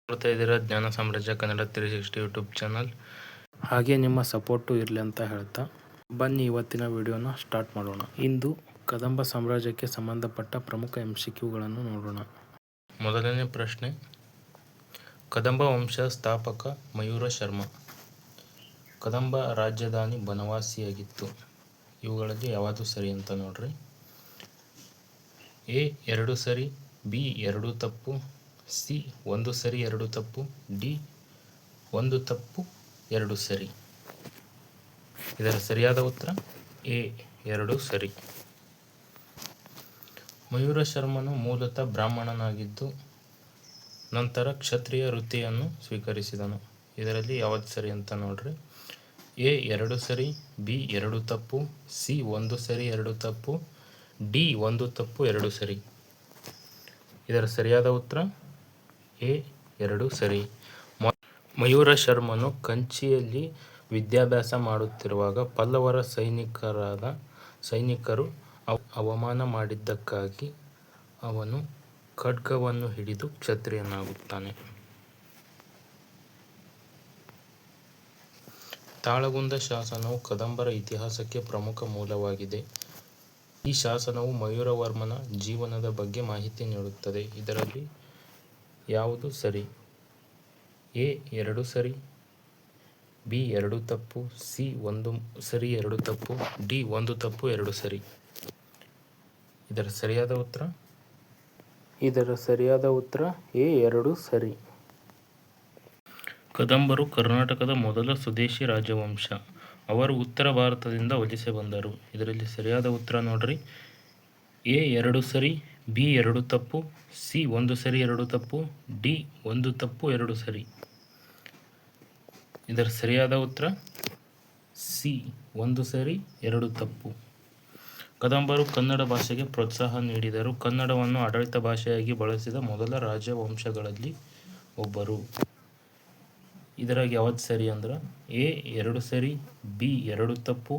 ನೋಡ್ತಾ ಇದ್ದೀರಾ ಜ್ಞಾನ ಸಾಮ್ರಾಜ್ಯ ಕನ್ನಡ 360 ಯೂಟ್ಯೂಬ್ ಚಾನಲ್. ಹಾಗೆ ನಿಮ್ಮ ಸಪೋರ್ಟು ಇರಲಿ ಅಂತ ಹೇಳ್ತಾ ಬನ್ನಿ ಇವತ್ತಿನ ವಿಡಿಯೋನ ಸ್ಟಾರ್ಟ್ ಮಾಡೋಣ. ಇಂದು ಕದಂಬ ಸಾಮ್ರಾಜ್ಯಕ್ಕೆ ಸಂಬಂಧಪಟ್ಟ ಪ್ರಮುಖ MCQಗಳನ್ನು ನೋಡೋಣ. ಮೊದಲನೇ ಪ್ರಶ್ನೆ, ಕದಂಬ ವಂಶ ಸ್ಥಾಪಕ ಮಯೂರ ಶರ್ಮ. ಕದಂಬ ರಾಜಧಾನಿ ಬನವಾಸಿಯಾಗಿತ್ತು. ಇವುಗಳಲ್ಲಿ ಯಾವುದು ಸರಿ ಅಂತ ನೋಡ್ರಿ. ಎ 2 ಸರಿ, ಬಿ 2 ತಪ್ಪು, ಸಿ 1 ಸರಿ 2 ತಪ್ಪು, ಡಿ 1 ತಪ್ಪು 2 ಸರಿ. ಇದರ ಸರಿಯಾದ ಉತ್ತರ ಎ 2 ಸರಿ. ಮಯೂರ ಶರ್ಮನು ಮೂಲತಃ ಬ್ರಾಹ್ಮಣನಾಗಿದ್ದು ನಂತರ ಕ್ಷತ್ರಿಯ ವೃತ್ತಿಯನ್ನು ಸ್ವೀಕರಿಸಿದನು. ಇದರಲ್ಲಿ ಯಾವುದು ಸರಿ ಅಂತ ನೋಡ್ರಿ. ಎ 2 ಸರಿ, ಬಿ 2 ತಪ್ಪು, ಸಿ 1 ಸರಿ 2 ತಪ್ಪು, ಡಿ 1 ತಪ್ಪು 2 ಸರಿ. ಇದರ ಸರಿಯಾದ ಉತ್ತರ ಎ 2 ಸರಿ. ಮಯೂರ ಶರ್ಮನು ಕಂಚಿಯಲ್ಲಿ ವಿದ್ಯಾಭ್ಯಾಸ ಮಾಡುತ್ತಿರುವಾಗ ಪಲ್ಲವರ ಸೈನಿಕರು ಅವಮಾನ ಮಾಡಿದ್ದಕ್ಕಾಗಿ ಅವನು ಖಡ್ಗವನ್ನು ಹಿಡಿದು ಕ್ಷತ್ರಿಯನಾಗುತ್ತಾನೆ. ತಾಳಗುಂದ ಶಾಸನವು ಕದಂಬರ ಇತಿಹಾಸಕ್ಕೆ ಪ್ರಮುಖ ಮೂಲವಾಗಿದೆ. ಈ ಶಾಸನವು ಮಯೂರವರ್ಮನ ಜೀವನದ ಬಗ್ಗೆ ಮಾಹಿತಿ ನೀಡುತ್ತದೆ. ಇದರಲ್ಲಿ ಯಾವುದು ಸರಿ? ಎ 2 ಸರಿ, ಬಿ 2 ತಪ್ಪು, ಸಿ 1 ಸರಿ 2 ತಪ್ಪು, ಡಿ 1 ತಪ್ಪು 2 ಸರಿ. ಇದರ ಸರಿಯಾದ ಉತ್ತರ ಎ 2 ಸರಿ. ಕದಂಬರು ಕರ್ನಾಟಕದ ಮೊದಲ ಸ್ವದೇಶಿ ರಾಜವಂಶ. ಅವರು ಉತ್ತರ ಭಾರತದಿಂದ ವಲಸೆ ಬಂದರು. ಇದರಲ್ಲಿ ಸರಿಯಾದ ಉತ್ತರ ನೋಡ್ರಿ. ಎ 2 ಸರಿ, ಬಿ 2 ತಪ್ಪು, ಸಿ 1 ಸರಿ 2 ತಪ್ಪು, ಡಿ 1 ತಪ್ಪು 2 ಸರಿ. ಇದರ ಸರಿಯಾದ ಉತ್ತರ ಸಿ 1 ಸರಿ 2 ತಪ್ಪು. ಕದಂಬರು ಕನ್ನಡ ಭಾಷೆಗೆ ಪ್ರೋತ್ಸಾಹ ನೀಡಿದರು. ಕನ್ನಡವನ್ನು ಆಡಳಿತ ಭಾಷೆಯಾಗಿ ಬಳಸಿದ ಮೊದಲ ರಾಜವಂಶಗಳಲ್ಲಿ ಒಬ್ಬರು. ಇದರಾಗ ಯಾವುದು ಸರಿ ಅಂದ್ರೆ ಎ 2 ಸರಿ, ಬಿ 2 ತಪ್ಪು,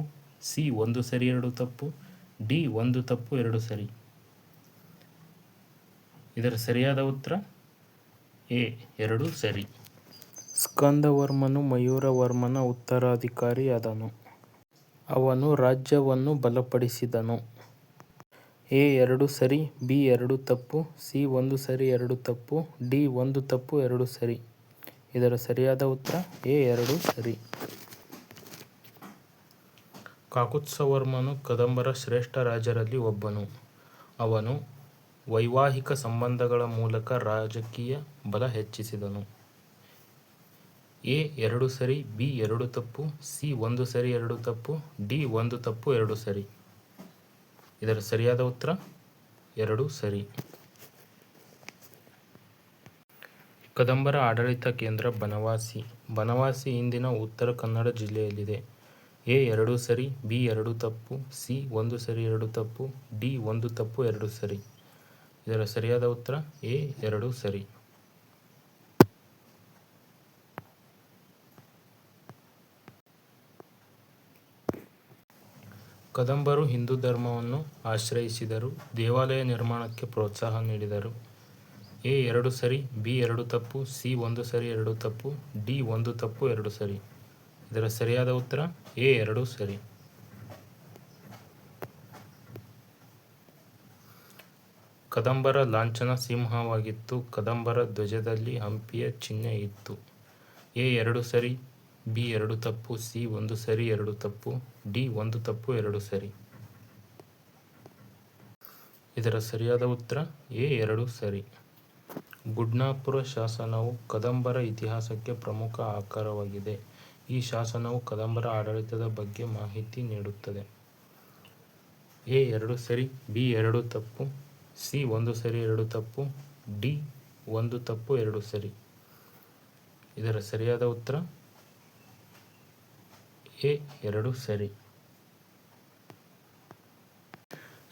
ಸಿ 1 ಸರಿ 2 ತಪ್ಪು, ಡಿ 1 ತಪ್ಪು 2 ಸರಿ. ಇದರ ಸರಿಯಾದ ಉತ್ತರ ಎ 2 ಸರಿ. ಸ್ಕಂದವರ್ಮನು ಮಯೂರವರ್ಮನ ಉತ್ತರಾಧಿಕಾರಿಯಾದನು. ಅವನು ರಾಜ್ಯವನ್ನು ಬಲಪಡಿಸಿದನು. ಎ 2 ಸರಿ, ಬಿ 2 ತಪ್ಪು, ಸಿ 1 ಸರಿ 2 ತಪ್ಪು, ಡಿ 1 ತಪ್ಪು 2 ಸರಿ. ಇದರ ಸರಿಯಾದ ಉತ್ತರ ಎ 2 ಸರಿ. ಕಾಕುತ್ಸವರ್ಮನು ಕದಂಬರ ಶ್ರೇಷ್ಠ ರಾಜರಲ್ಲಿ ಒಬ್ಬನು. ಅವನು ವೈವಾಹಿಕ ಸಂಬಂಧಗಳ ಮೂಲಕ ರಾಜಕೀಯ ಬಲ ಹೆಚ್ಚಿಸಿದನು. ಎ 2 ಸರಿ, ಬಿ 2 ತಪ್ಪು, ಸಿ 1 ಸರಿ 2 ತಪ್ಪು, ಡಿ 1 ತಪ್ಪು 2 ಸರಿ. ಇದರ ಸರಿಯಾದ ಉತ್ತರ 2 ಸರಿ. ಕದಂಬರ ಆಡಳಿತ ಕೇಂದ್ರ ಬನವಾಸಿ. ಬನವಾಸಿ ಇಂದಿನ ಉತ್ತರ ಕನ್ನಡ ಜಿಲ್ಲೆಯಲ್ಲಿದೆ. ಎ 2 ಸರಿ, ಬಿ 2 ತಪ್ಪು, ಸಿ 1 ಸರಿ 2 ತಪ್ಪು, ಡಿ 1 ತಪ್ಪು 2 ಸರಿ. ಇದರ ಸರಿಯಾದ ಉತ್ತರ ಎ 2 ಸರಿ. ಕದಂಬರು ಹಿಂದೂ ಧರ್ಮವನ್ನು ಆಶ್ರಯಿಸಿದರು. ದೇವಾಲಯ ನಿರ್ಮಾಣಕ್ಕೆ ಪ್ರೋತ್ಸಾಹ ನೀಡಿದರು. ಎ 2 ಸರಿ, ಬಿ 2 ತಪ್ಪು, ಸಿ 1 ಸರಿ 2 ತಪ್ಪು, ಡಿ 1 ತಪ್ಪು 2 ಸರಿ. ಇದರ ಸರಿಯಾದ ಉತ್ತರ ಎ 2 ಸರಿ. ಕದಂಬರ ಲಾಂಛನ ಸಿಂಹವಾಗಿತ್ತು. ಕದಂಬರ ಧ್ವಜದಲ್ಲಿ ಹಂಪಿಯ ಚಿಹ್ನೆ ಇತ್ತು. ಎ 2 ಸರಿ, ಬಿ 2 ತಪ್ಪು, ಸಿ 1 ಸರಿ 2 ತಪ್ಪು, ಡಿ 1 ತಪ್ಪು 2 ಸರಿ. ಇದರ ಸರಿಯಾದ ಉತ್ತರ ಎ 2 ಸರಿ. ಗುಡ್ನಾಪುರ ಶಾಸನವು ಕದಂಬರ ಇತಿಹಾಸಕ್ಕೆ ಪ್ರಮುಖ ಆಕರವಾಗಿದೆ. ಈ ಶಾಸನವು ಕದಂಬರ ಆಡಳಿತದ ಬಗ್ಗೆ ಮಾಹಿತಿ ನೀಡುತ್ತದೆ. ಎ 2 ಸರಿ, ಬಿ 2 ತಪ್ಪು, ಸಿ 1 ಸರಿ 2 ತಪ್ಪು, ಡಿ 1 ತಪ್ಪು 2 ಸರಿ. ಇದರ ಸರಿಯಾದ ಉತ್ತರ ಎ 2 ಸರಿ.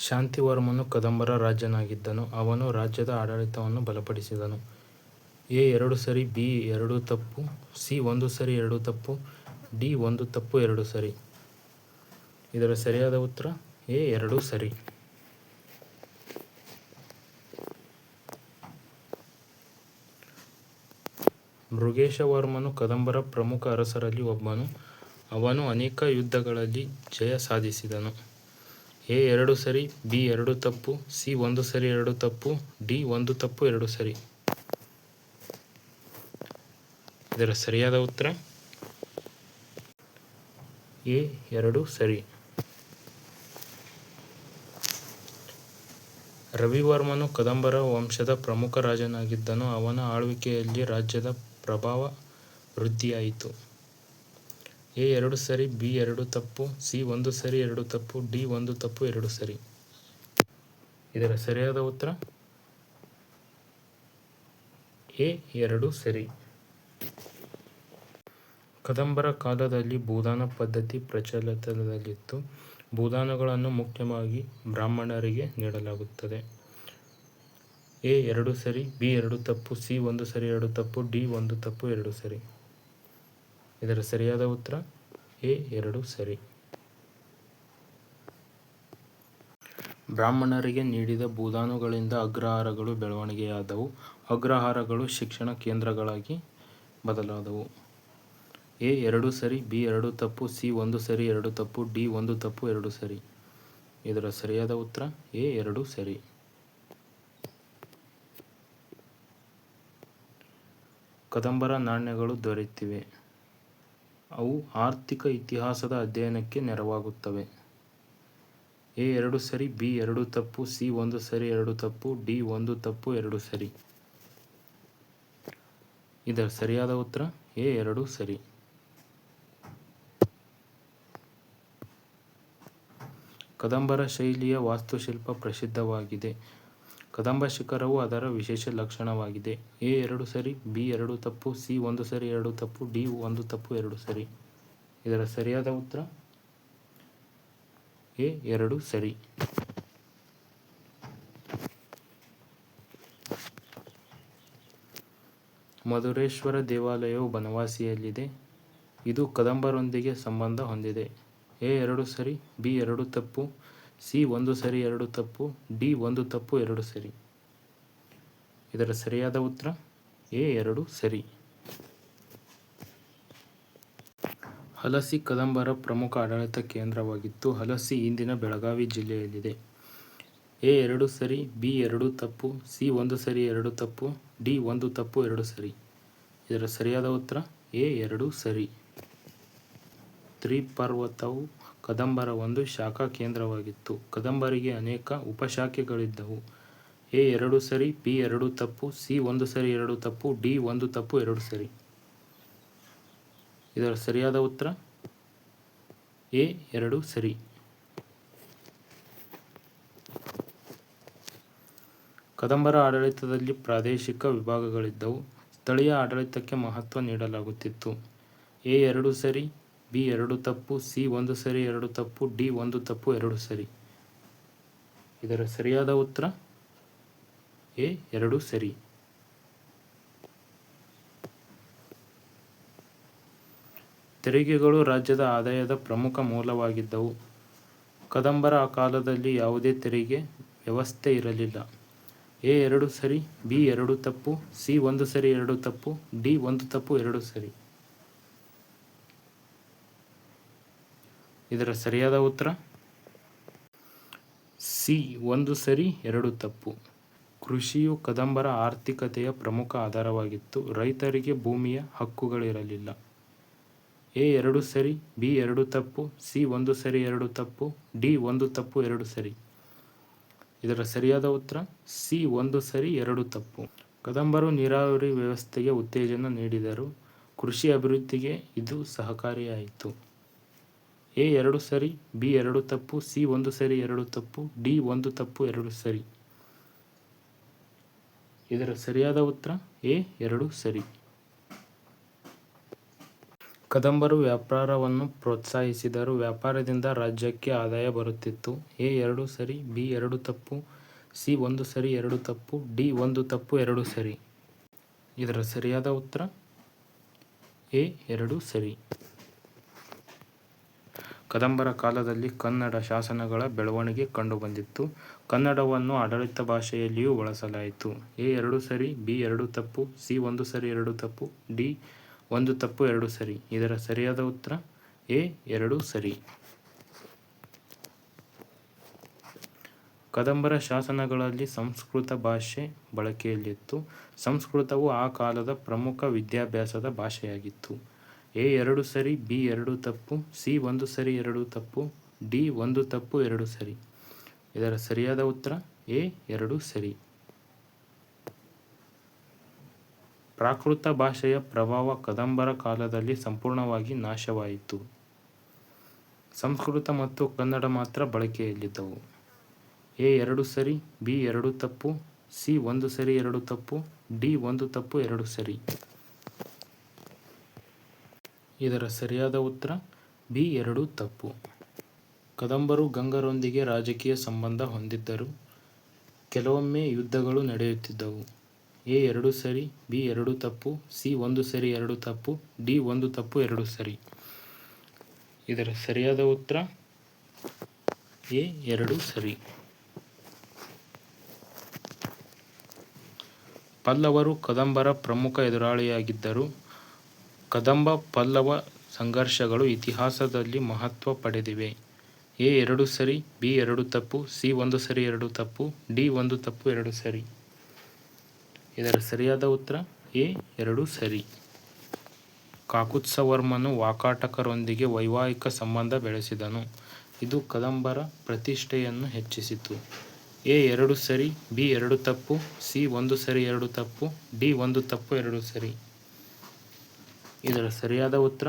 ಶಾಂತಿವರ್ಮನು ಕದಂಬರ ರಾಜನಾಗಿದ್ದನು. ಅವನು ರಾಜ್ಯದ ಆಡಳಿತವನ್ನು ಬಲಪಡಿಸಿದನು. ಎ 2 ಸರಿ, ಬಿ 2 ತಪ್ಪು, ಸಿ 1 ಸರಿ 2 ತಪ್ಪು, ಡಿ 1 ತಪ್ಪು 2 ಸರಿ. ಇದರ ಸರಿಯಾದ ಉತ್ತರ ಎ 2 ಸರಿ. ಮೃಗೇಶವರ್ಮನು ಕದಂಬರ ಪ್ರಮುಖ ಅರಸರಲ್ಲಿ ಒಬ್ಬನು. ಅವನು ಅನೇಕ ಯುದ್ಧಗಳಲ್ಲಿ ಜಯ ಸಾಧಿಸಿದನು. ಎ 2 ಸರಿ, ಬಿ 2 ತಪ್ಪು, ಸಿ 1 ಸರಿ 2 ತಪ್ಪು, ಡಿ 1 ತಪ್ಪು 2 ಸರಿ. ಇದರ ಸರಿಯಾದ ಉತ್ತರ ಎ 2 ಸರಿ. ರವಿವರ್ಮನು ಕದಂಬರ ವಂಶದ ಪ್ರಮುಖ ರಾಜನಾಗಿದ್ದನು. ಅವನ ಆಳ್ವಿಕೆಯಲ್ಲಿ ರಾಜ್ಯದ ಪ್ರಭಾವ ವೃದ್ಧಿಯಾಯಿತು. ಎ 2 ಸರಿ, ಬಿ 2 ತಪ್ಪು, ಸಿ 1 ಸರಿ 2 ತಪ್ಪು, ಡಿ 1 ತಪ್ಪು 2 ಸರಿ. ಇದರ ಸರಿಯಾದ ಉತ್ತರ ಎ 2 ಸರಿ. ಕದಂಬರ ಕಾಲದಲ್ಲಿ ಭೂದಾನ ಪದ್ಧತಿ ಪ್ರಚಲಿತದಲ್ಲಿತ್ತು. ಭೂದಾನಗಳನ್ನು ಮುಖ್ಯವಾಗಿ ಬ್ರಾಹ್ಮಣರಿಗೆ ನೀಡಲಾಗುತ್ತದೆ. ಎ 2 ಸರಿ, ಬಿ 2 ತಪ್ಪು, ಸಿ 1 ಸರಿ 2 ತಪ್ಪು, ಡಿ 1 ತಪ್ಪು 2 ಸರಿ. ಇದರ ಸರಿಯಾದ ಉತ್ತರ ಎ 2 ಸರಿ. ಬ್ರಾಹ್ಮಣರಿಗೆ ನೀಡಿದ ಭೂದಾನಗಳಿಂದ ಅಗ್ರಹಾರಗಳು ಬೆಳವಣಿಗೆಯಾದವು. ಅಗ್ರಹಾರಗಳು ಶಿಕ್ಷಣ ಕೇಂದ್ರಗಳಾಗಿ ಬದಲಾದವು. ಎ 2 ಸರಿ, ಬಿ 2 ತಪ್ಪು, ಸಿ 1 ಸರಿ 2 ತಪ್ಪು, ಡಿ 1 ತಪ್ಪು 2 ಸರಿ. ಇದರ ಸರಿಯಾದ ಉತ್ತರ ಎ 2 ಸರಿ. ಕದಂಬರ ನಾಣ್ಯಗಳು ದೊರೆತಿವೆ. ಅವು ಆರ್ಥಿಕ ಇತಿಹಾಸದ ಅಧ್ಯಯನಕ್ಕೆ ನೆರವಾಗುತ್ತವೆ. ಎ 2 ಸರಿ, ಬಿ 2 ತಪ್ಪು, ಸಿ 1 ಸರಿ 2 ತಪ್ಪು, ಡಿ 1 ತಪ್ಪು 2 ಸರಿ. ಇದರ ಸರಿಯಾದ ಉತ್ತರ ಎ 2 ಸರಿ. ಕದಂಬರ ಶೈಲಿಯ ವಾಸ್ತುಶಿಲ್ಪ ಪ್ರಸಿದ್ಧವಾಗಿದೆ. ಕದಂಬ ಶಿಖರವು ಅದರ ವಿಶೇಷ ಲಕ್ಷಣವಾಗಿದೆ. ಎ 2 ಸರಿ, ಬಿ 2 ತಪ್ಪು, ಸಿ 1 ಸರಿ 2 ತಪ್ಪು, ಡಿ 1 ತಪ್ಪು 2 ಸರಿ. ಇದರ ಸರಿಯಾದ ಉತ್ತರ ಎ 2 ಸರಿ. ಮಧುರೇಶ್ವರ ದೇವಾಲಯವು ಬನವಾಸಿಯಲ್ಲಿದೆ. ಇದು ಕದಂಬರೊಂದಿಗೆ ಸಂಬಂಧ ಹೊಂದಿದೆ. ಎ 2 ಸರಿ, ಬಿ 2 ತಪ್ಪು, ಸಿ 1 ಸರಿ 2 ತಪ್ಪು, ಡಿ 1 ತಪ್ಪು 2 ಸರಿ. ಇದರ ಸರಿಯಾದ ಉತ್ತರ ಎ 2 ಸರಿ. ಹಲಸಿ ಕದಂಬರ ಪ್ರಮುಖ ಆಡಳಿತ ಕೇಂದ್ರವಾಗಿತ್ತು. ಹಲಸಿ ಇಂದಿನ ಬೆಳಗಾವಿ ಜಿಲ್ಲೆಯಲ್ಲಿದೆ. ಎ 2 ಸರಿ, ಬಿ 2 ತಪ್ಪು, ಸಿ 1 ಸರಿ 2 ತಪ್ಪು, ಡಿ 1 ತಪ್ಪು 2 ಸರಿ. ಇದರ ಸರಿಯಾದ ಉತ್ತರ ಎ 2 ಸರಿ. ತ್ರಿಪರ್ವತವು ಕದಂಬರ ಒಂದು ಶಾಖಾ ಕೇಂದ್ರವಾಗಿತ್ತು. ಕದಂಬರಿಗೆ ಅನೇಕ ಉಪಶಾಖೆಗಳಿದ್ದವು. ಎ 2 ಸರಿ, ಬಿ 2 ತಪ್ಪು, ಸಿ 1 ಸರಿ 2 ತಪ್ಪು, ಡಿ 1 ತಪ್ಪು 2 ಸರಿ. ಇದರ ಸರಿಯಾದ ಉತ್ತರ ಎ 2 ಸರಿ. ಕದಂಬರ ಆಡಳಿತದಲ್ಲಿ ಪ್ರಾದೇಶಿಕ ವಿಭಾಗಗಳಿದ್ದವು. ಸ್ಥಳೀಯ ಆಡಳಿತಕ್ಕೆ ಮಹತ್ವ ನೀಡಲಾಗುತ್ತಿತ್ತು. ಎ 2 ಸರಿ, ಬಿ 2 ತಪ್ಪು, ಸಿ 1 ಸರಿ 2 ತಪ್ಪು, ಡಿ 1 ತಪ್ಪು 2 ಸರಿ. ಇದರ ಸರಿಯಾದ ಉತ್ತರ ಎ 2 ಸರಿ. ತೆರಿಗೆಗಳು ರಾಜ್ಯದ ಆದಾಯದ ಪ್ರಮುಖ ಮೂಲವಾಗಿದ್ದವು. ಕದಂಬರ ಕಾಲದಲ್ಲಿ ಯಾವುದೇ ತೆರಿಗೆ ವ್ಯವಸ್ಥೆ ಇರಲಿಲ್ಲ. ಎ 2 ಸರಿ, ಬಿ 2 ತಪ್ಪು, ಸಿ 1 ಸರಿ 2 ತಪ್ಪು, ಡಿ 1 ತಪ್ಪು 2 ಸರಿ. ಇದರ ಸರಿಯಾದ ಉತ್ತರ ಸಿ 1 ಸರಿ 2 ತಪ್ಪು. ಕೃಷಿಯು ಕದಂಬರ ಆರ್ಥಿಕತೆಯ ಪ್ರಮುಖ ಆಧಾರವಾಗಿತ್ತು. ರೈತರಿಗೆ ಭೂಮಿಯ ಹಕ್ಕುಗಳಿರಲಿಲ್ಲ. ಎ 2 ಸರಿ, ಬಿ 2 ತಪ್ಪು, ಸಿ 1 ಸರಿ 2 ತಪ್ಪು, ಡಿ 1 ತಪ್ಪು 2 ಸರಿ. ಇದರ ಸರಿಯಾದ ಉತ್ತರ ಸಿ 1 ಸರಿ 2 ತಪ್ಪು. ಕದಂಬರು ನೀರಾವರಿ ವ್ಯವಸ್ಥೆಗೆ ಉತ್ತೇಜನ ನೀಡಿದರು. ಕೃಷಿ ಅಭಿವೃದ್ಧಿಗೆ ಇದು ಸಹಕಾರಿಯಾಯಿತು. ಎ 2 ಸರಿ, ಬಿ 2 ತಪ್ಪು, ಸಿ 1 ಸರಿ 2 ತಪ್ಪು, ಡಿ 1 ತಪ್ಪು 2 ಸರಿ. ಇದರ ಸರಿಯಾದ ಉತ್ತರ ಎ 2 ಸರಿ. ಕದಂಬರು ವ್ಯಾಪಾರವನ್ನು ಪ್ರೋತ್ಸಾಹಿಸಿದರು. ವ್ಯಾಪಾರದಿಂದ ರಾಜ್ಯಕ್ಕೆ ಆದಾಯ ಬರುತ್ತಿತ್ತು. ಎ 2 ಸರಿ, ಬಿ 2 ತಪ್ಪು, ಸಿ 1 ಸರಿ 2 ತಪ್ಪು, ಡಿ 1 ತಪ್ಪು 2 ಸರಿ. ಇದರ ಸರಿಯಾದ ಉತ್ತರ ಎ 2 ಸರಿ. ಕದಂಬರ ಕಾಲದಲ್ಲಿ ಕನ್ನಡ ಶಾಸನಗಳ ಬೆಳವಣಿಗೆ ಕಂಡುಬಂದಿತ್ತು. ಕನ್ನಡವನ್ನು ಆಡಳಿತ ಭಾಷೆಯಲ್ಲಿಯೂ ಬಳಸಲಾಯಿತು. ಎ 2 ಸರಿ, ಬಿ 2 ತಪ್ಪು, ಸಿ 1 ಸರಿ 2 ತಪ್ಪು, ಡಿ 1 ತಪ್ಪು 2 ಸರಿ. ಇದರ ಸರಿಯಾದ ಉತ್ತರ ಎ 2 ಸರಿ. ಕದಂಬರ ಶಾಸನಗಳಲ್ಲಿ ಸಂಸ್ಕೃತ ಭಾಷೆ ಬಳಕೆಯಲ್ಲಿತ್ತು. ಸಂಸ್ಕೃತವು ಆ ಕಾಲದ ಪ್ರಮುಖ ವಿದ್ಯಾಭ್ಯಾಸದ ಭಾಷೆಯಾಗಿತ್ತು. ಎ 2 ಸರಿ, ಬಿ 2 ತಪ್ಪು, ಸಿ 1 ಸರಿ 2 ತಪ್ಪು, ಡಿ 1 ತಪ್ಪು 2 ಸರಿ. ಇದರ ಸರಿಯಾದ ಉತ್ತರ ಎ 2 ಸರಿ. ಪ್ರಾಕೃತ ಭಾಷೆಯ ಪ್ರಭಾವ ಕದಂಬರ ಕಾಲದಲ್ಲಿ ಸಂಪೂರ್ಣವಾಗಿ ನಾಶವಾಯಿತು. ಸಂಸ್ಕೃತ ಮತ್ತು ಕನ್ನಡ ಮಾತ್ರ ಬಳಕೆಯಲ್ಲಿದ್ದವು. ಎ 2 ಸರಿ, ಬಿ 2 ತಪ್ಪು, ಸಿ 1 ಸರಿ 2 ತಪ್ಪು, ಡಿ 1 ತಪ್ಪು 2 ಸರಿ. ಇದರ ಸರಿಯಾದ ಉತ್ತರ ಬಿ 2 ತಪ್ಪು. ಕದಂಬರು ಗಂಗರೊಂದಿಗೆ ರಾಜಕೀಯ ಸಂಬಂಧ ಹೊಂದಿದ್ದರು. ಕೆಲವೊಮ್ಮೆ ಯುದ್ಧಗಳು ನಡೆಯುತ್ತಿದ್ದವು. ಎ 2 ಸರಿ, ಬಿ 2 ತಪ್ಪು, ಸಿ 1 ಸರಿ 2 ತಪ್ಪು, ಡಿ 1 ತಪ್ಪು 2 ಸರಿ. ಇದರ ಸರಿಯಾದ ಉತ್ತರ ಎ 2 ಸರಿ. ಪಲ್ಲವರು ಕದಂಬರ ಪ್ರಮುಖ ಎದುರಾಳಿಯಾಗಿದ್ದರು. ಕದಂಬ ಪಲ್ಲವ ಸಂಘರ್ಷಗಳು ಇತಿಹಾಸದಲ್ಲಿ ಮಹತ್ವ ಪಡೆದಿವೆ. ಎ 2 ಸರಿ, ಬಿ 2 ತಪ್ಪು, ಸಿ 1 ಸರಿ 2 ತಪ್ಪು, ಡಿ 1 ತಪ್ಪು 2 ಸರಿ. ಇದರ ಸರಿಯಾದ ಉತ್ತರ ಎ 2 ಸರಿ. ಕಾಕುತ್ಸವರ್ಮನು ವಾಕಾಟಕರೊಂದಿಗೆ ವೈವಾಹಿಕ ಸಂಬಂಧ ಬೆಳೆಸಿದನು. ಇದು ಕದಂಬರ ಪ್ರತಿಷ್ಠೆಯನ್ನು ಹೆಚ್ಚಿಸಿತು. ಎ 2 ಸರಿ, ಬಿ 2 ತಪ್ಪು, ಸಿ 1 ಸರಿ 2 ತಪ್ಪು, ಡಿ 1 ತಪ್ಪು 2 ಸರಿ. ಇದರ ಸರಿಯಾದ ಉತ್ತರ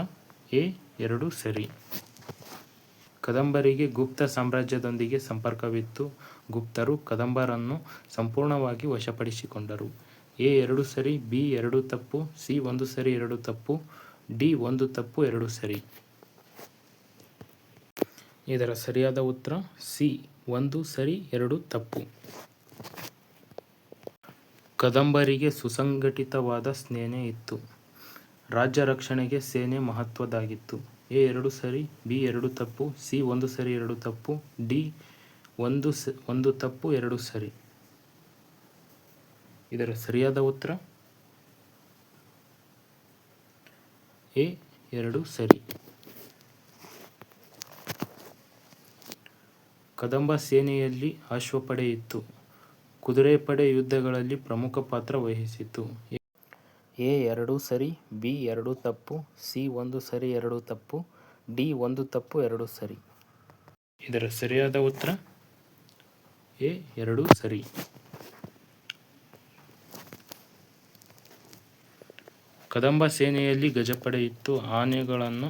ಎ 2 ಸರಿ. ಕದಂಬರಿಗೆ ಗುಪ್ತ ಸಾಮ್ರಾಜ್ಯದೊಂದಿಗೆ ಸಂಪರ್ಕವಿತ್ತು. ಗುಪ್ತರು ಕದಂಬರನ್ನು ಸಂಪೂರ್ಣವಾಗಿ ವಶಪಡಿಸಿಕೊಂಡರು. ಎ 2 ಸರಿ, ಬಿ 2 ತಪ್ಪು, ಸಿ 1 ಸರಿ 2 ತಪ್ಪು, ಡಿ 1 ತಪ್ಪು 2 ಸರಿ. ಇದರ ಸರಿಯಾದ ಉತ್ತರ ಸಿ 1 ಸರಿ 2 ತಪ್ಪು. ಕದಂಬರಿಗೆ ಸುಸಂಘಟಿತವಾದ ಸೇನೆ ಇತ್ತು. ರಾಜ್ಯ ರಕ್ಷಣೆಗೆ ಸೇನೆ ಮಹತ್ವದ್ದಾಗಿತ್ತು. ಎ 2 ಸರಿ, ಬಿ 2 ತಪ್ಪು, ಸಿ 1 ಸರಿ 2 ತಪ್ಪು, ಡಿ 1 ತಪ್ಪು 2 ಸರಿ. ಇದರ ಸರಿಯಾದ ಉತ್ತರ ಎ 2 ಸರಿ. ಕದಂಬ ಸೇನೆಯಲ್ಲಿ ಅಶ್ವಪಡೆ ಇತ್ತು. ಕುದುರೆಪಡೆ ಯುದ್ಧಗಳಲ್ಲಿ ಪ್ರಮುಖ ಪಾತ್ರ ವಹಿಸಿತು. ಎ 2 ಸರಿ, ಬಿ 2 ತಪ್ಪು, ಸಿ 1 ಸರಿ 2 ತಪ್ಪು, ಡಿ 1 ತಪ್ಪು 2 ಸರಿ. ಇದರ ಸರಿಯಾದ ಉತ್ತರ ಎ 2 ಸರಿ. ಕದಂಬ ಸೇನೆಯಲ್ಲಿ ಗಜಪಡೆ ಇತ್ತು. ಆನೆಗಳನ್ನು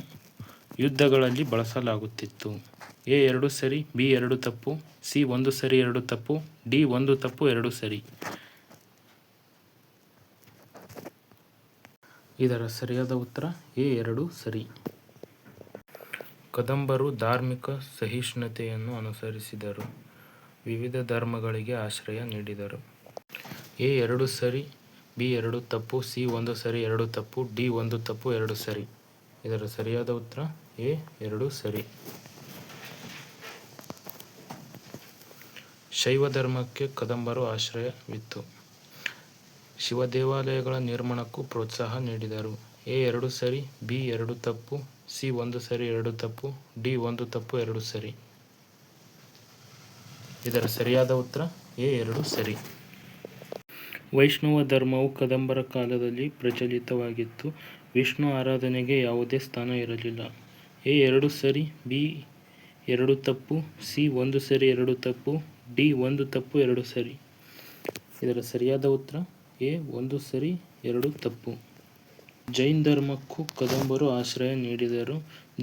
ಯುದ್ಧಗಳಲ್ಲಿ ಬಳಸಲಾಗುತ್ತಿತ್ತು. ಎ 2 ಸರಿ, ಬಿ 2 ತಪ್ಪು, ಸಿ 1 ಸರಿ 2 ತಪ್ಪು, ಡಿ 1 ತಪ್ಪು 2 ಸರಿ. ಇದರ ಸರಿಯಾದ ಉತ್ತರ ಎ 2 ಸರಿ. ಕದಂಬರು ಧಾರ್ಮಿಕ ಸಹಿಷ್ಣುತೆಯನ್ನು ಅನುಸರಿಸಿದರು. ವಿವಿಧ ಧರ್ಮಗಳಿಗೆ ಆಶ್ರಯ ನೀಡಿದರು. ಎ 2 ಸರಿ, ಬಿ 2 ತಪ್ಪು, ಸಿ 1 ಸರಿ 2 ತಪ್ಪು, ಡಿ 1 ತಪ್ಪು 2 ಸರಿ. ಇದರ ಸರಿಯಾದ ಉತ್ತರ ಎ 2 ಸರಿ. ಶೈವ ಧರ್ಮಕ್ಕೆ ಕದಂಬರು ಆಶ್ರಯವಿತ್ತು. ಶಿವ ದೇವಾಲಯಗಳ ನಿರ್ಮಾಣಕ್ಕೂ ಪ್ರೋತ್ಸಾಹ ನೀಡಿದರು. ಎ 2 ಸರಿ, ಬಿ 2 ತಪ್ಪು, ಸಿ 1 ಸರಿ 2 ತಪ್ಪು, ಡಿ 1 ತಪ್ಪು 2 ಸರಿ. ಇದರ ಸರಿಯಾದ ಉತ್ತರ ಎ 2 ಸರಿ. ವೈಷ್ಣವ ಧರ್ಮವು ಕದಂಬರ ಕಾಲದಲ್ಲಿ ಪ್ರಚಲಿತವಾಗಿತ್ತು. ವಿಷ್ಣು ಆರಾಧನೆಗೆ ಯಾವುದೇ ಸ್ಥಾನ ಇರಲಿಲ್ಲ. ಎ 2 ಸರಿ, ಬಿ 2 ತಪ್ಪು, ಸಿ 1 ಸರಿ 2 ತಪ್ಪು, ಡಿ 1 ತಪ್ಪು 2 ಸರಿ. ಇದರ ಸರಿಯಾದ ಉತ್ತರ ಎ 1 ಸರಿ 2 ತಪ್ಪು. ಜೈನ ಧರ್ಮಕ್ಕೂ ಕದಂಬರು ಆಶ್ರಯ ನೀಡಿದರು.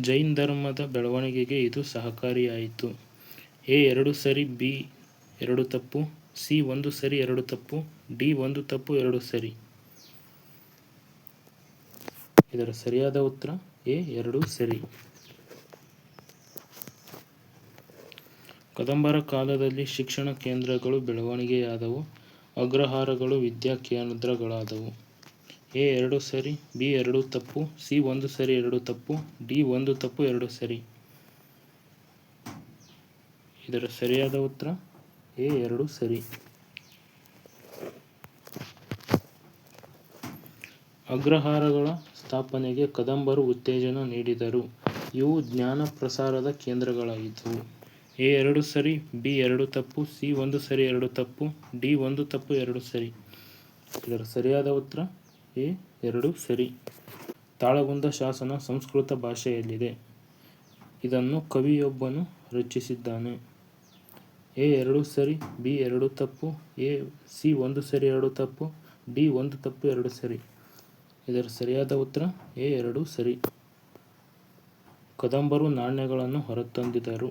ಜೈನ ಧರ್ಮದ ಬೆಳವಣಿಗೆಗೆ ಇದು ಸಹಕಾರಿಯಾಯಿತು. ಎ 2 ಸರಿ, ಬಿ 2 ತಪ್ಪು, ಸಿ 1 ಸರಿ 2 ತಪ್ಪು, ಡಿ 1 ತಪ್ಪು 2 ಸರಿ. ಇದರ ಸರಿಯಾದ ಉತ್ತರ ಎ 2 ಸರಿ. ಕದಂಬರ ಕಾಲದಲ್ಲಿ ಶಿಕ್ಷಣ ಕೇಂದ್ರಗಳು ಬೆಳವಣಿಗೆಯಾದವು. ಅಗ್ರಹಾರಗಳು ವಿದ್ಯಾ ಕೇಂದ್ರಗಳಾದವು. ಎ 2 ಸರಿ, ಬಿ 2 ತಪ್ಪು, ಸಿ 1 ಸರಿ 2 ತಪ್ಪು, ಡಿ 1 ತಪ್ಪು 2 ಸರಿ. ಇದರ ಸರಿಯಾದ ಉತ್ತರ ಎ 2 ಸರಿ. ಅಗ್ರಹಾರಗಳ ಸ್ಥಾಪನೆಗೆ ಕದಂಬರು ಉತ್ತೇಜನ ನೀಡಿದರು. ಇವು ಜ್ಞಾನ ಪ್ರಸಾರದ ಕೇಂದ್ರಗಳಾಗಿದ್ದವು. ಎ 2 ಸರಿ, ಬಿ 2 ತಪ್ಪು, ಸಿ 1 ಸರಿ 2 ತಪ್ಪು, ಡಿ 1 ತಪ್ಪು 2 ಸರಿ. ಇದರ ಸರಿಯಾದ ಉತ್ತರ ಎ 2 ಸರಿ. ತಾಳಗುಂದ ಶಾಸನ ಸಂಸ್ಕೃತ ಭಾಷೆಯಲ್ಲಿದೆ. ಇದನ್ನು ಕವಿಯೊಬ್ಬನು ರಚಿಸಿದ್ದಾನೆ. ಎ 2 ಸರಿ, ಬಿ 2 ತಪ್ಪು, ಸಿ 1 ಸರಿ 2 ತಪ್ಪು, ಡಿ 1 ತಪ್ಪು 2 ಸರಿ. ಇದರ ಸರಿಯಾದ ಉತ್ತರ ಎ 2 ಸರಿ. ಕದಂಬರು ನಾಣ್ಯಗಳನ್ನು ಹೊರತಂದಿದರು.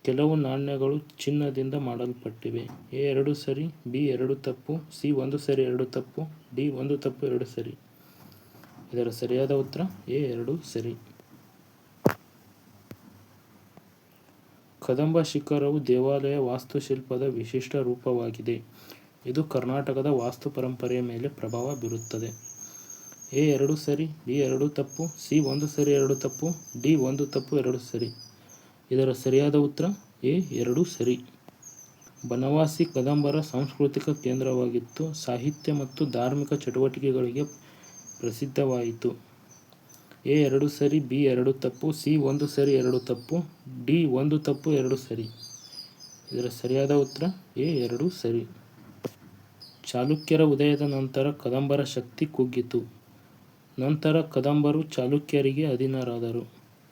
ಕೆಲವು ನಾಣ್ಯಗಳು ಚಿನ್ನದಿಂದ ಮಾಡಲ್ಪಟ್ಟಿವೆ. ಎ 2 ಸರಿ, ಬಿ 2 ತಪ್ಪು, ಸಿ 1 ಸರಿ 2 ತಪ್ಪು, ಡಿ 1 ತಪ್ಪು 2 ಸರಿ. ಇದರ ಸರಿಯಾದ ಉತ್ತರ ಎ 2 ಸರಿ. ಕದಂಬ ಶಿಖರವು ದೇವಾಲಯ ವಾಸ್ತುಶಿಲ್ಪದ ವಿಶಿಷ್ಟ ರೂಪವಾಗಿದೆ. ಇದು ಕರ್ನಾಟಕದ ವಾಸ್ತು ಪರಂಪರೆಯ ಮೇಲೆ ಪ್ರಭಾವ ಬೀರುತ್ತದೆ. ಎ 2 ಸರಿ, ಬಿ 2 ತಪ್ಪು, ಸಿ 1 ಸರಿ 2 ತಪ್ಪು, ಡಿ 1 ತಪ್ಪು 2 ಸರಿ. ಇದರ ಸರಿಯಾದ ಉತ್ತರ ಎ 2 ಸರಿ. ಬನವಾಸಿ ಕದಂಬರ ಸಾಂಸ್ಕೃತಿಕ ಕೇಂದ್ರವಾಗಿತ್ತು. ಸಾಹಿತ್ಯ ಮತ್ತು ಧಾರ್ಮಿಕ ಚಟುವಟಿಕೆಗಳಿಗೆ ಪ್ರಸಿದ್ಧವಾಯಿತು. ಎ 2 ಸರಿ, ಬಿ 2 ತಪ್ಪು, ಸಿ 1 ಸರಿ 2 ತಪ್ಪು, ಡಿ 1 ತಪ್ಪು 2 ಸರಿ. ಇದರ ಸರಿಯಾದ ಉತ್ತರ ಎ 2 ಸರಿ. ಚಾಲುಕ್ಯರ ಉದಯದ ನಂತರ ಕದಂಬರ ಶಕ್ತಿ ಕುಗ್ಗಿತು. ನಂತರ ಕದಂಬರು ಚಾಲುಕ್ಯರಿಗೆ ಅಧೀನರಾದರು.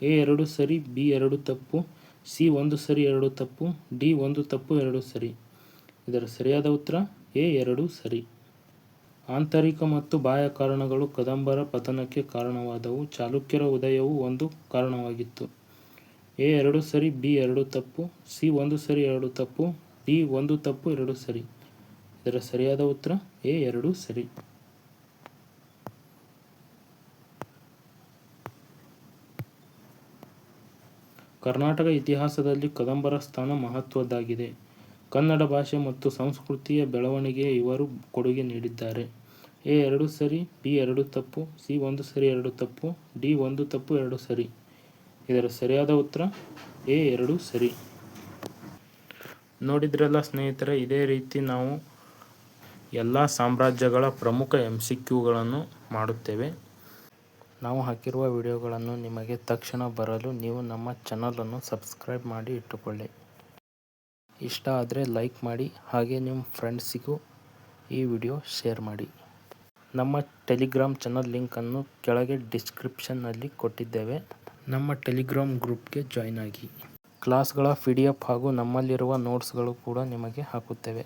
ಎ 2 ಸರಿ, ಬಿ 2 ತಪ್ಪು, ಸಿ 1 ಸರಿ 2 ತಪ್ಪು, ಡಿ 1 ತಪ್ಪು 2 ಸರಿ. ಇದರ ಸರಿಯಾದ ಉತ್ತರ ಎ 2 ಸರಿ. ಆಂತರಿಕ ಮತ್ತು ಬಾಹ್ಯ ಕಾರಣಗಳು ಕದಂಬರ ಪತನಕ್ಕೆ ಕಾರಣವಾದವು. ಚಾಲುಕ್ಯರ ಉದಯವು ಒಂದು ಕಾರಣವಾಗಿತ್ತು. ಎ 2 ಸರಿ, ಬಿ 2 ತಪ್ಪು, ಸಿ 1 ಸರಿ 2 ತಪ್ಪು, ಡಿ 1 ತಪ್ಪು 2 ಸರಿ. ಇದರ ಸರಿಯಾದ ಉತ್ತರ ಎ 2 ಸರಿ. ಕರ್ನಾಟಕ ಇತಿಹಾಸದಲ್ಲಿ ಕದಂಬರ ಸ್ಥಾನ ಮಹತ್ವದ್ದಾಗಿದೆ. ಕನ್ನಡ ಭಾಷೆ ಮತ್ತು ಸಂಸ್ಕೃತಿಯ ಬೆಳವಣಿಗೆಗೆ ಇವರು ಕೊಡುಗೆ ನೀಡಿದ್ದಾರೆ. ಎ 2 ಸರಿ, ಬಿ 2 ತಪ್ಪು, ಸಿ 1 ಸರಿ 2 ತಪ್ಪು, ಡಿ 1 ತಪ್ಪು 2 ಸರಿ. ಇದರ ಸರಿಯಾದ ಉತ್ತರ ಎ 2 ಸರಿ. ನೋಡಿದ್ರಲ್ಲ ಸ್ನೇಹಿತರೆ, ಇದೇ ರೀತಿ ನಾವು ಎಲ್ಲ ಸಾಮ್ರಾಜ್ಯಗಳ ಪ್ರಮುಖ MCQಗಳನ್ನು ಮಾಡುತ್ತೇವೆ. ನಾವು ಹಾಕಿರುವ ವಿಡಿಯೋಗಳನ್ನು ನಿಮಗೆ ತಕ್ಷಣ ಬರಲು ನೀವು ನಮ್ಮ ಚಾನಲನ್ನು ಸಬ್ಸ್ಕ್ರೈಬ್ ಮಾಡಿ ಇಟ್ಟುಕೊಳ್ಳಿ. ಇಷ್ಟ ಆದರೆ ಲೈಕ್ ಮಾಡಿ, ಹಾಗೆ ನಿಮ್ಮ ಫ್ರೆಂಡ್ಸಿಗೂ ಈ ವಿಡಿಯೋ ಶೇರ್ ಮಾಡಿ. ನಮ್ಮ ಟೆಲಿಗ್ರಾಮ್ ಚಾನಲ್ ಲಿಂಕನ್ನು ಕೆಳಗೆ ಡಿಸ್ಕ್ರಿಪ್ಷನ್ನಲ್ಲಿ ಕೊಟ್ಟಿದ್ದೇವೆ. ನಮ್ಮ ಟೆಲಿಗ್ರಾಮ್ ಗ್ರೂಪ್ಗೆ ಜಾಯ್ನ್ ಆಗಿ. ಕ್ಲಾಸ್ಗಳ PDF ಹಾಗೂ ನಮ್ಮಲ್ಲಿರುವ ನೋಟ್ಸ್ಗಳು ಕೂಡ ನಿಮಗೆ ಹಾಕುತ್ತೇವೆ.